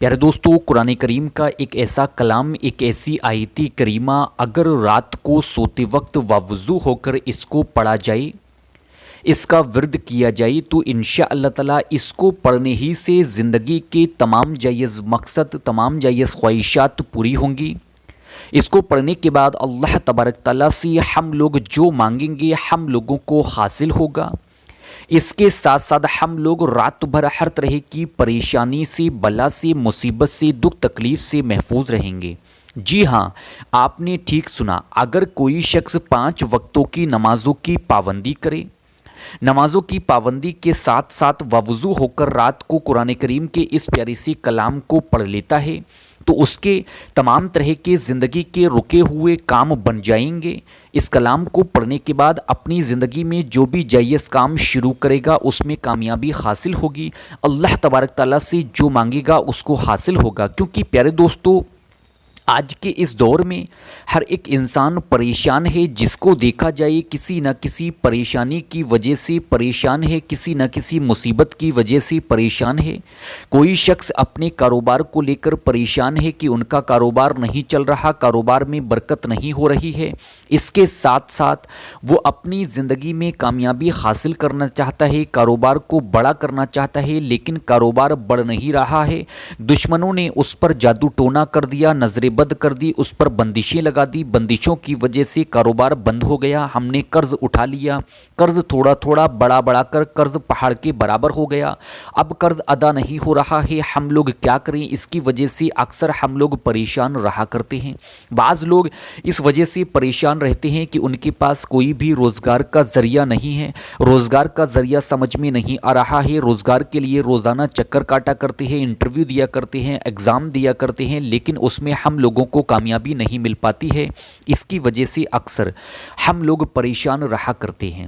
پیارے دوستو، قرآن کریم کا ایک ایسا کلام، ایک ایسی آیت کریمہ اگر رات کو سوتے وقت وضو ہو کر اس کو پڑھا جائے، اس کا ورد کیا جائے تو انشاءاللہ تعالی اس کو پڑھنے ہی سے زندگی کے تمام جائز مقصد، تمام جائز خواہشات پوری ہوں گی۔ اس کو پڑھنے کے بعد اللہ تبارک تعالیٰ سے ہم لوگ جو مانگیں گے ہم لوگوں کو حاصل ہوگا۔ اس کے ساتھ ساتھ ہم لوگ رات بھر ہر طرح کی پریشانی سے، بلا سے، مصیبت سے، دکھ تکلیف سے محفوظ رہیں گے۔ جی ہاں، آپ نے ٹھیک سنا، اگر کوئی شخص 5 وقتوں کی نمازوں کی پابندی کرے، نمازوں کی پابندی کے ساتھ ساتھ وضو ہو کر رات کو قرآن کریم کے اس پیارے سے کلام کو پڑھ لیتا ہے تو اس کے تمام طرح کے زندگی کے رکے ہوئے کام بن جائیں گے۔ اس کلام کو پڑھنے کے بعد اپنی زندگی میں جو بھی جائز کام شروع کرے گا اس میں کامیابی حاصل ہوگی۔ اللہ تبارک تعالیٰ سے جو مانگے گا اس کو حاصل ہوگا، کیونکہ پیارے دوستو آج کے اس دور میں ہر ایک انسان پریشان ہے، جس کو دیکھا جائے کسی نہ کسی پریشانی کی وجہ سے پریشان ہے، کسی نہ کسی مصیبت کی وجہ سے پریشان ہے۔ کوئی شخص اپنے کاروبار کو لے کر پریشان ہے کہ ان کا کاروبار نہیں چل رہا، کاروبار میں برکت نہیں ہو رہی ہے۔ اس کے ساتھ ساتھ وہ اپنی زندگی میں کامیابی حاصل کرنا چاہتا ہے، کاروبار کو بڑا کرنا چاہتا ہے، لیکن کاروبار بڑھ نہیں رہا ہے۔ دشمنوں نے اس پر جادو ٹونا کر دیا، نظر بد کر دی، اس پر بندشیں لگا دی، بندشوں کی وجہ سے کاروبار بند ہو گیا۔ ہم نے قرض اٹھا لیا، قرض تھوڑا تھوڑا بڑا بڑا کر قرض پہاڑ کے برابر ہو گیا، اب قرض ادا نہیں ہو رہا ہے، ہم لوگ کیا کریں؟ اس کی وجہ سے اکثر ہم لوگ پریشان رہا کرتے ہیں۔ بعض لوگ اس وجہ سے پریشان رہتے ہیں کہ ان کے پاس کوئی بھی روزگار کا ذریعہ نہیں ہے، روزگار کا ذریعہ سمجھ میں نہیں آ رہا ہے، روزگار کے لیے روزانہ چکر کاٹا کرتے ہیں، انٹرویو دیا کرتے ہیں، ایگزام دیا کرتے ہیں، لیکن اس میں ہم لوگوں کو کامیابی نہیں مل پاتی ہے۔ اس کی وجہ سے اکثر ہم لوگ پریشان رہا کرتے ہیں۔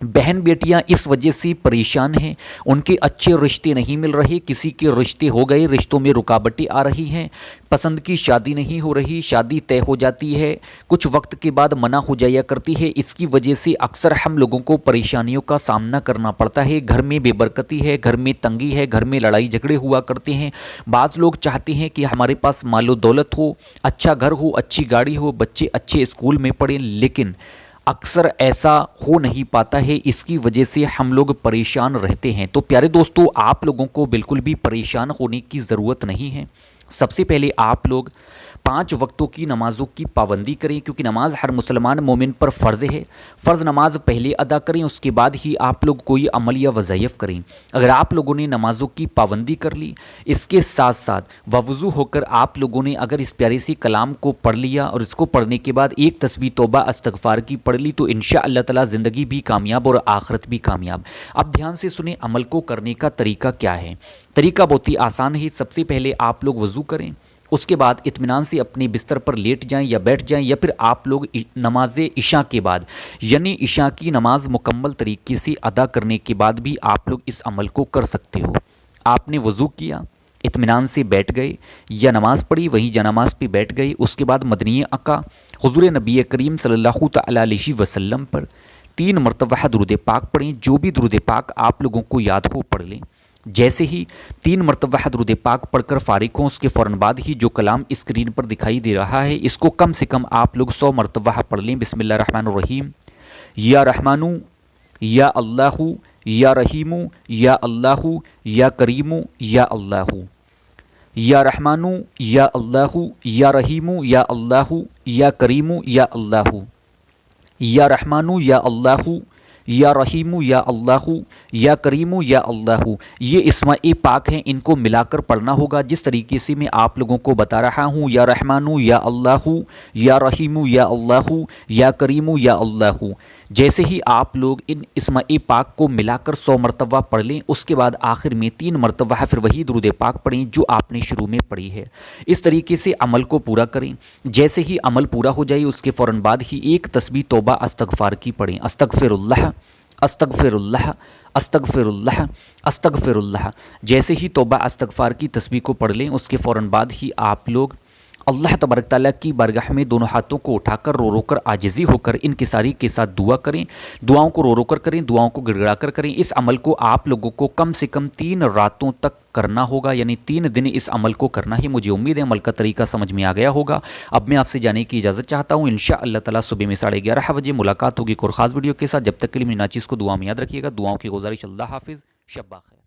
بہن بیٹیاں اس وجہ سے پریشان ہیں، ان کے اچھے رشتے نہیں مل رہے، کسی کے رشتے ہو گئے، رشتوں میں رکاوٹیں آ رہی ہیں، پسند کی شادی نہیں ہو رہی، شادی طے ہو جاتی ہے، کچھ وقت کے بعد منع ہو جایا کرتی ہے۔ اس کی وجہ سے اکثر ہم لوگوں کو پریشانیوں کا سامنا کرنا پڑتا ہے۔ گھر میں بے برکتی ہے، گھر میں تنگی ہے، گھر میں لڑائی جھگڑے ہوا کرتے ہیں۔ بعض لوگ چاہتے ہیں کہ ہمارے پاس مال و دولت ہو، اچھا گھر ہو، اچھی گاڑی ہو، بچے اچھے اسکول میں پڑھیں، لیکن اکثر ایسا ہو نہیں پاتا ہے۔ اس کی وجہ سے ہم لوگ پریشان رہتے ہیں۔ تو پیارے دوستو، آپ لوگوں کو بالکل بھی پریشان ہونے کی ضرورت نہیں ہے۔ سب سے پہلے آپ لوگ 5 وقتوں کی نمازوں کی پابندی کریں، کیونکہ نماز ہر مسلمان مومن پر فرض ہے۔ فرض نماز پہلے ادا کریں، اس کے بعد ہی آپ لوگ کوئی عمل یا وظائف کریں۔ اگر آپ لوگوں نے نمازوں کی پابندی کر لی، اس کے ساتھ ساتھ وضو ہو کر آپ لوگوں نے اگر اس پیارے سے کلام کو پڑھ لیا اور اس کو پڑھنے کے بعد ایک تسبیح توبہ استغفار کی پڑھ لی، تو انشاءاللہ تعالی زندگی بھی کامیاب اور آخرت بھی کامیاب۔ اب دھیان سے سنیں، عمل کو کرنے کا طریقہ کیا ہے۔ طریقہ بہت ہی آسان ہے۔ سب سے پہلے آپ لوگ وضو کریں، اس کے بعد اطمینان سے اپنے بستر پر لیٹ جائیں یا بیٹھ جائیں، یا پھر آپ لوگ نماز عشاء کے بعد، یعنی عشاء کی نماز مکمل طریقے سے ادا کرنے کے بعد بھی آپ لوگ اس عمل کو کر سکتے ہو۔ آپ نے وضو کیا، اطمینان سے بیٹھ گئے یا نماز پڑھی وہیں جنماز پہ بیٹھ گئے، اس کے بعد مدنی آقا حضور نبی کریم صلی اللہ تعالی علیہ وسلم پر 3 مرتبہ درود پاک پڑھیں۔ جو بھی درود پاک آپ لوگوں کو یاد ہو پڑھ لیں۔ جیسے ہی 3 مرتبہ درود پاک پڑھ کر فارغ ہوں، اس کے فوراً بعد ہی جو کلام اسکرین پر دکھائی دے رہا ہے اس کو کم سے کم آپ لوگ 100 مرتبہ پڑھ لیں۔ بسم اللہ الرحمن الرحیم، یا رحمانو یا اللہ یا رحیمو یا اللہ یا کریمو یا اللہ، یا رحمانو یا اللہ یا رحیمو یا اللہ یا کریمو یا اللہ، یا رحمانو یا اللہ یا رحیم یا اللہ یا کریم یا اللہ۔ یہ اسماء پاک ہیں، ان کو ملا کر پڑھنا ہوگا جس طریقے سے میں آپ لوگوں کو بتا رہا ہوں۔ یا رحمان یا اللہ یا رحیم یا اللہ یا کریم یا اللہ۔ جیسے ہی آپ لوگ ان اسماء پاک کو ملا کر 100 مرتبہ پڑھ لیں، اس کے بعد آخر میں 3 مرتبہ پھر وہی درود پاک پڑھیں جو آپ نے شروع میں پڑھی ہے۔ اس طریقے سے عمل کو پورا کریں۔ جیسے ہی عمل پورا ہو جائے اس کے فوراً بعد ہی ایک تسبیح توبہ استغفار کی پڑھیں۔ استغفر اللہ، استغفر اللہ، استغفر اللہ، استغفر اللہ۔ جیسے ہی توبہ استغفار کی تسبیح کو پڑھ لیں اس کے فوراً بعد ہی آپ لوگ اللہ تبارک تعالیٰ کی بارگاہ میں دونوں ہاتھوں کو اٹھا کر رو رو کر عاجزی ہو کر انکساری کے ساتھ دعا کریں، دعاؤں کو رو رو کر کریں، دعاؤں کو گڑ گڑا کر کریں۔ اس عمل کو آپ لوگوں کو کم سے کم 3 راتوں تک کرنا ہوگا، یعنی 3 دن اس عمل کو کرنا ہے۔ مجھے امید ہے عمل کا طریقہ سمجھ میں آ گیا ہوگا۔ اب میں آپ سے جانے کی اجازت چاہتا ہوں، انشاءاللہ تعالیٰ صبح میں 11:30 بجے ملاقات ہوگی ایک اور خاص ویڈیو کے ساتھ۔ جب تک کے لیے میری ناچیز کو دعا میں یاد رکھیے گا۔ دعاؤں کی گزارش، اللہ حافظ، شب بخیر۔